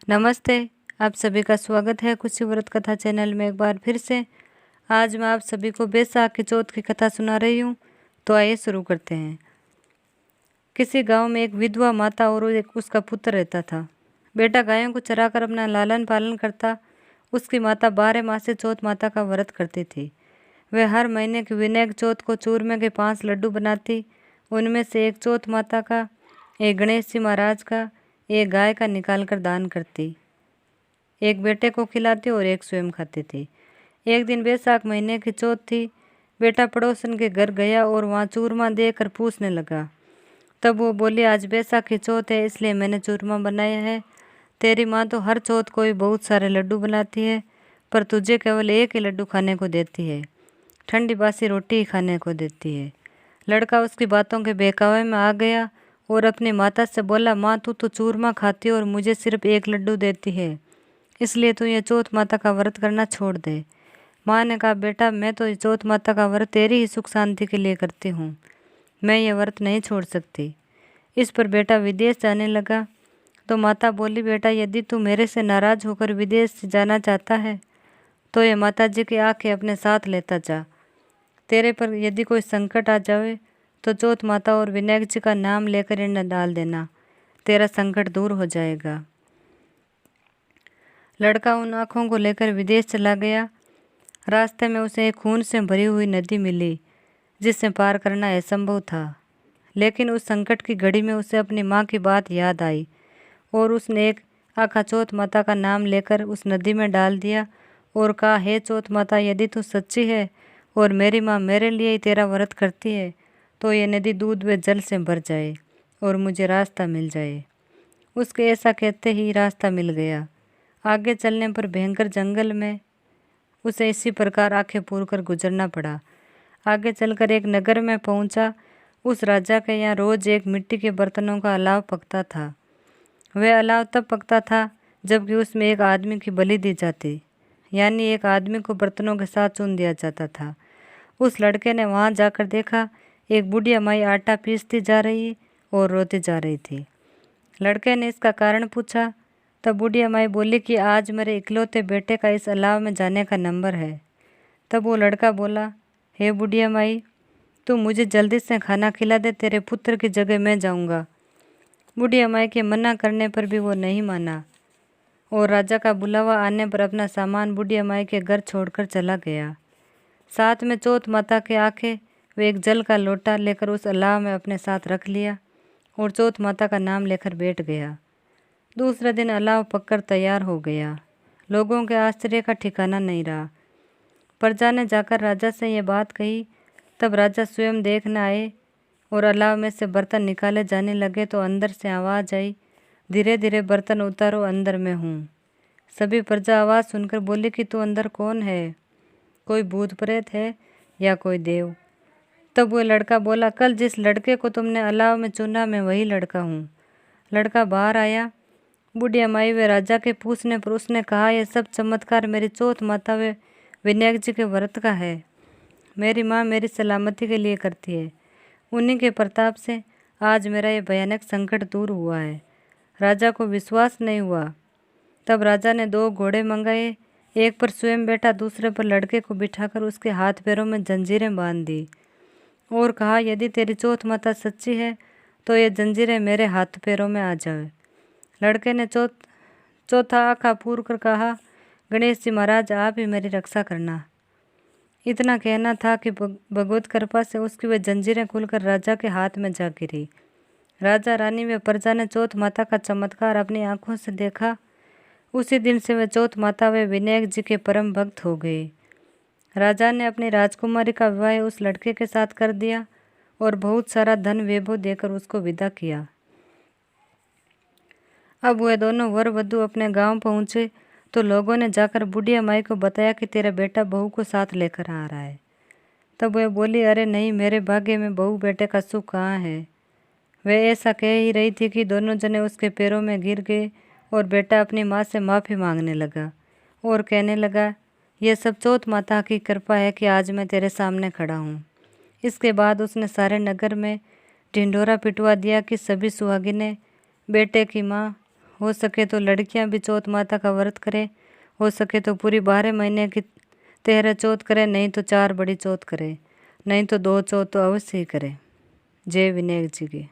नमस्ते। आप सभी का स्वागत है खुशी व्रत कथा चैनल में एक बार फिर से। आज मैं आप सभी को बैसाख की चौथ की कथा सुना रही हूँ। तो आइए शुरू करते हैं। किसी गांव में एक विधवा माता और एक उसका पुत्र रहता था। बेटा गायों को चराकर अपना लालन पालन करता। उसकी माता 12 मास से चौथ माता का व्रत करती थी। वह हर महीने की विनायक चौथ को चूरमे के 5 लड्डू बनाती। उनमें से एक चौथ माता का, एक गणेश जी महाराज का, एक गाय का निकाल कर दान करती। एक बेटे को खिलाती और एक स्वयं खाती थी। एक दिन बैसाख महीने की चौथ थी। बेटा पड़ोसन के घर गया और वहाँ चूरमा देकर पूछने लगा। तब वो बोली, आज बैसाख की चौथ है इसलिए मैंने चूरमा बनाया है। तेरी माँ तो हर चौथ को ही बहुत सारे लड्डू बनाती है, पर तुझे केवल एक ही लड्डू खाने को देती है, ठंडी बासी रोटी ही खाने को देती है। लड़का उसकी बातों के बहकावे में आ गया और अपनी माता से बोला, माँ तू तो चूरमा खाती और मुझे सिर्फ एक लड्डू देती है, इसलिए तू ये चौथ माता का व्रत करना छोड़ दे। माँ ने कहा, बेटा मैं तो ये चौथ माता का व्रत तेरी ही सुख शांति के लिए करती हूँ, मैं ये व्रत नहीं छोड़ सकती। इस पर बेटा विदेश जाने लगा। तो माता बोली, बेटा यदि तू मेरे से नाराज होकर विदेश जाना चाहता है तो ये माता जी की आंखें अपने साथ लेता जा। तेरे पर यदि कोई संकट आ जाए तो चौथ माता और विनायक जी का नाम लेकर इन्हें डाल देना, तेरा संकट दूर हो जाएगा। लड़का उन आँखों को लेकर विदेश चला गया। रास्ते में उसे एक खून से भरी हुई नदी मिली जिसे पार करना असंभव था। लेकिन उस संकट की घड़ी में उसे अपनी माँ की बात याद आई और उसने एक आँखा चौथ माता का नाम लेकर उस नदी में डाल दिया और कहा, हे चौथ माता, यदि तू सच्ची है और मेरी माँ मेरे लिए ही तेरा व्रत करती है तो ये नदी दूध व जल से भर जाए और मुझे रास्ता मिल जाए। उसके ऐसा कहते ही रास्ता मिल गया। आगे चलने पर भयंकर जंगल में उसे इसी प्रकार आंखें पूर कर गुजरना पड़ा। आगे चलकर एक नगर में पहुंचा। उस राजा के यहाँ रोज एक मिट्टी के बर्तनों का अलाव पकता था। वह अलाव तब पकता था जबकि उसमें एक आदमी की बलि दी जाती, यानी एक आदमी को बर्तनों के साथ चुन दिया जाता था। उस लड़के ने वहाँ जाकर देखा, एक बुढ़िया माई आटा पीसती जा रही और रोती जा रही थी। लड़के ने इसका कारण पूछा। तब बुढ़िया माई बोली कि आज मेरे इकलौते बेटे का इस अलाव में जाने का नंबर है। तब वो लड़का बोला, हे बुढ़िया माई, तू मुझे जल्दी से खाना खिला दे, तेरे पुत्र की जगह मैं जाऊंगा। बुढ़िया माई के मना करने पर भी वो नहीं माना और राजा का बुलावा आने पर अपना सामान बुढ़िया माई के घर छोड़कर चला गया। साथ में चौथ माता के आंखें वे एक जल का लोटा लेकर उस अलाव में अपने साथ रख लिया और चौथ माता का नाम लेकर बैठ गया। दूसरे दिन अलाव पककर तैयार हो गया। लोगों के आश्चर्य का ठिकाना नहीं रहा। प्रजा ने जाकर राजा से ये बात कही। तब राजा स्वयं देखने आए और अलाव में से बर्तन निकाले जाने लगे तो अंदर से आवाज़ आई, धीरे धीरे बर्तन उतारो, अंदर मैं हूँ। सभी प्रजा आवाज़ सुनकर बोली कि तू अंदर कौन है, कोई भूत प्रेत है या कोई देव। तब वो लड़का बोला, कल जिस लड़के को तुमने अलाव में चुना मैं वही लड़का हूँ। लड़का बाहर आया। बुढ़िया माई व राजा के पूछने पर उसने कहा, यह सब चमत्कार मेरी चौथ माता व विनायक जी के व्रत का है। मेरी माँ मेरी सलामती के लिए करती है। उन्हीं के प्रताप से आज मेरा ये भयानक संकट दूर हुआ है। राजा को विश्वास नहीं हुआ। तब राजा ने 2 घोड़े मंगाए, एक पर स्वयं बैठा, दूसरे पर लड़के को बिठाकर उसके हाथ पैरों में जंजीरें बांध दी और कहा, यदि तेरी चौथ माता सच्ची है तो ये जंजीरें मेरे हाथ पैरों में आ जाए। लड़के ने चौथा आँखा पूर कर कहा, गणेश जी महाराज, आप ही मेरी रक्षा करना। इतना कहना था कि भगवत कृपा से उसकी वे जंजीरें खुलकर राजा के हाथ में जा गिरी। राजा, रानी व प्रजा ने चौथ माता का चमत्कार अपनी आंखों से देखा। उसी दिन से वे चौथ माता व विनायक जी के परम भक्त हो गए। राजा ने अपनी राजकुमारी का विवाह उस लड़के के साथ कर दिया और बहुत सारा धन वैभव देकर उसको विदा किया। अब वे दोनों वर वधू अपने गांव पहुंचे तो लोगों ने जाकर बुढ़िया माई को बताया कि तेरा बेटा बहू को साथ लेकर आ रहा है। तब वह बोली, अरे नहीं, मेरे भाग्य में बहू बेटे का सुख कहाँ है। वह ऐसा कह ही रही थी कि दोनों जने उसके पैरों में गिर गए और बेटा अपनी माँ से माफ़ी मांगने लगा और कहने लगा, यह सब चौथ माता की कृपा है कि आज मैं तेरे सामने खड़ा हूँ। इसके बाद उसने सारे नगर में ढिंढोरा पिटवा दिया कि सभी सुहागिनें बेटे की माँ हो सके तो लड़कियां भी चौथ माता का व्रत करें, हो सके तो पूरी 12 महीने की 13 चौथ करें, नहीं तो 4 बड़ी चौथ करें, नहीं तो 2 चौथ तो अवश्य ही करें। जय विनायक जी की।